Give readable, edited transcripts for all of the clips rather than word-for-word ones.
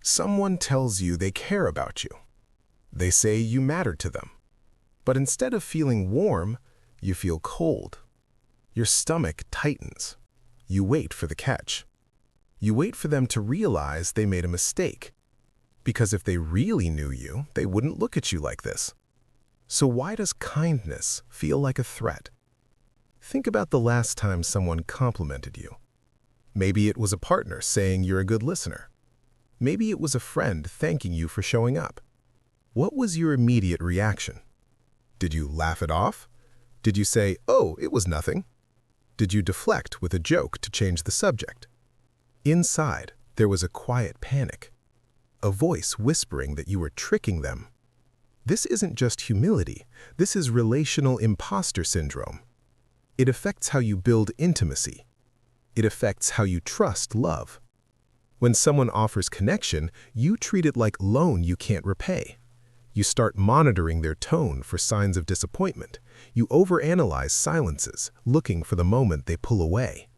Someone tells you they care about you. They say you matter to them. But instead of feeling warm, you feel cold. Your stomach tightens. You wait for the catch. You wait for them to realize they made a mistake. Because if they really knew you, they wouldn't look at you like this. So why does kindness feel like a threat? Think about the last time someone complimented you. Maybe it was a partner saying you're a good listener. Maybe it was a friend thanking you for showing up. What was your immediate reaction? Did you laugh it off? Did you say, "Oh, it was nothing"? Did you deflect with a joke to change the subject? Inside, there was a quiet panic, a voice whispering that you were tricking them. This isn't just humility, this is relational imposter syndrome. It affects how you build intimacy. It affects how you trust love. When someone offers connection, you treat it like loan you can't repay. You start monitoring their tone for signs of disappointment. You overanalyze silences, looking for the moment they pull away.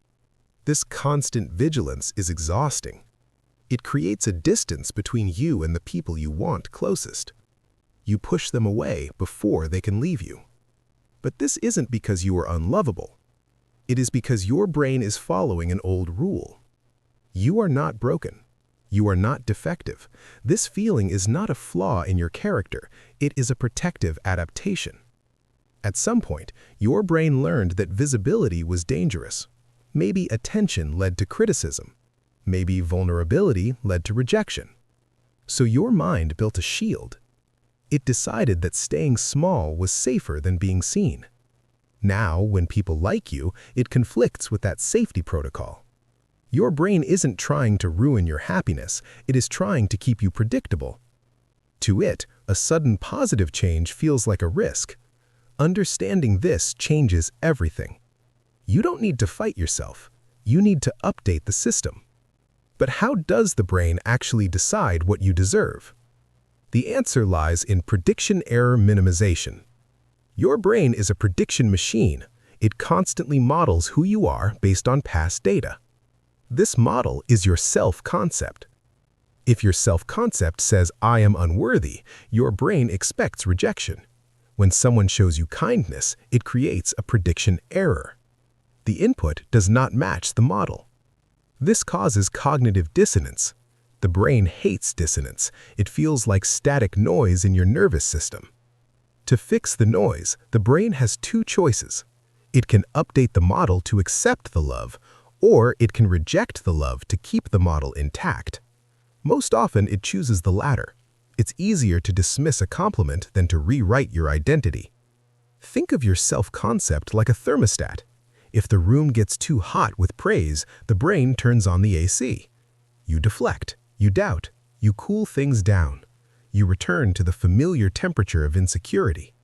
This constant vigilance is exhausting. It creates a distance between you and the people you want closest. You push them away before they can leave you. But this isn't because you are unlovable. It is because your brain is following an old rule. You are not broken. You are not defective. This feeling is not a flaw in your character. It is a protective adaptation. At some point, your brain learned that visibility was dangerous. Maybe attention led to criticism. Maybe vulnerability led to rejection. So your mind built a shield. It decided that staying small was safer than being seen. Now, when people like you, it conflicts with that safety protocol. Your brain isn't trying to ruin your happiness, it is trying to keep you predictable. To it, a sudden positive change feels like a risk. Understanding this changes everything. You don't need to fight yourself. You need to update the system. But how does the brain actually decide what you deserve? The answer lies in prediction error minimization. Your brain is a prediction machine. It constantly models who you are based on past data. This model is your self-concept. If your self-concept says, "I am unworthy," your brain expects rejection. When someone shows you kindness, it creates a prediction error. The input does not match the model. This causes cognitive dissonance. The brain hates dissonance. It feels like static noise in your nervous system. To fix the noise, the brain has two choices. It can update the model to accept the love, or it can reject the love to keep the model intact. Most often, it chooses the latter. It's easier to dismiss a compliment than to rewrite your identity. Think of your self-concept like a thermostat. If the room gets too hot with praise, the brain turns on the AC. You deflect, you doubt, you cool things down. You return to the familiar temperature of insecurity.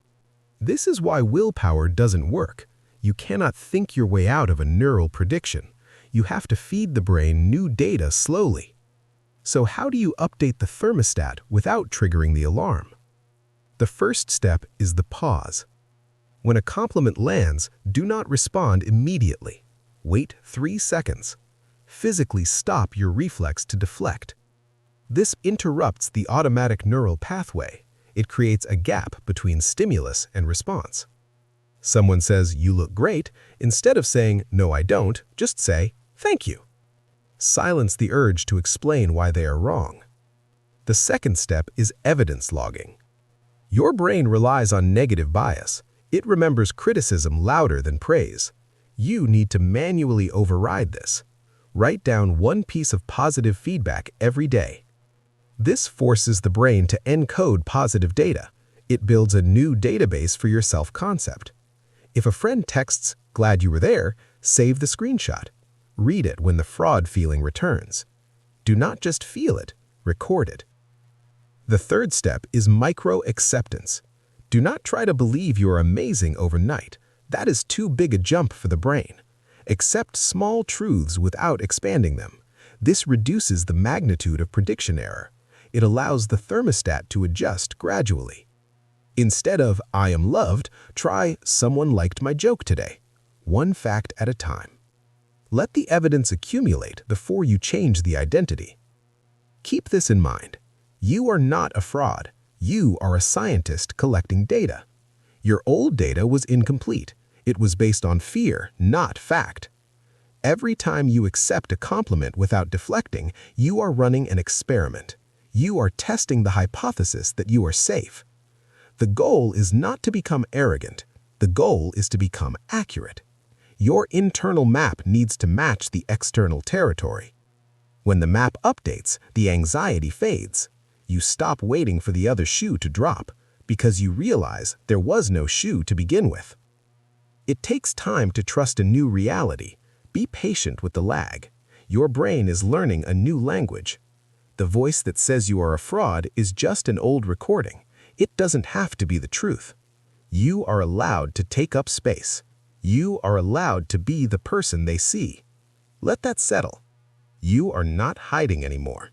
This is why willpower doesn't work. You cannot think your way out of a neural prediction. You have to feed the brain new data slowly. So how do you update the thermostat without triggering the alarm? The first step is the pause. When a compliment lands, do not respond immediately. Wait 3 seconds. Physically stop your reflex to deflect. This interrupts the automatic neural pathway. It creates a gap between stimulus and response. Someone says, "You look great," instead of saying, "No, I don't," just say, "Thank you." Silence the urge to explain why they are wrong. The second step is evidence logging. Your brain relies on negative bias. It remembers criticism louder than praise. You need to manually override this. Write down one piece of positive feedback every day. This forces the brain to encode positive data. It builds a new database for your self-concept. If a friend texts, "Glad you were there," save the screenshot. Read it when the fraud feeling returns. Do not just feel it, record it. The third step is micro-acceptance. Do not try to believe you are amazing overnight. That is too big a jump for the brain. Accept small truths without expanding them. This reduces the magnitude of prediction error. It allows the thermostat to adjust gradually. Instead of "I am loved," try "Someone liked my joke today." One fact at a time. Let the evidence accumulate before you change the identity. Keep this in mind. You are not a fraud. You are a scientist collecting data. Your old data was incomplete. It was based on fear, not fact. Every time you accept a compliment without deflecting, you are running an experiment. You are testing the hypothesis that you are safe. The goal is not to become arrogant. The goal is to become accurate. Your internal map needs to match the external territory. When the map updates, the anxiety fades. You stop waiting for the other shoe to drop because you realize there was no shoe to begin with. It takes time to trust a new reality. Be patient with the lag. Your brain is learning a new language. The voice that says you are a fraud is just an old recording. It doesn't have to be the truth. You are allowed to take up space. You are allowed to be the person they see. Let that settle. You are not hiding anymore.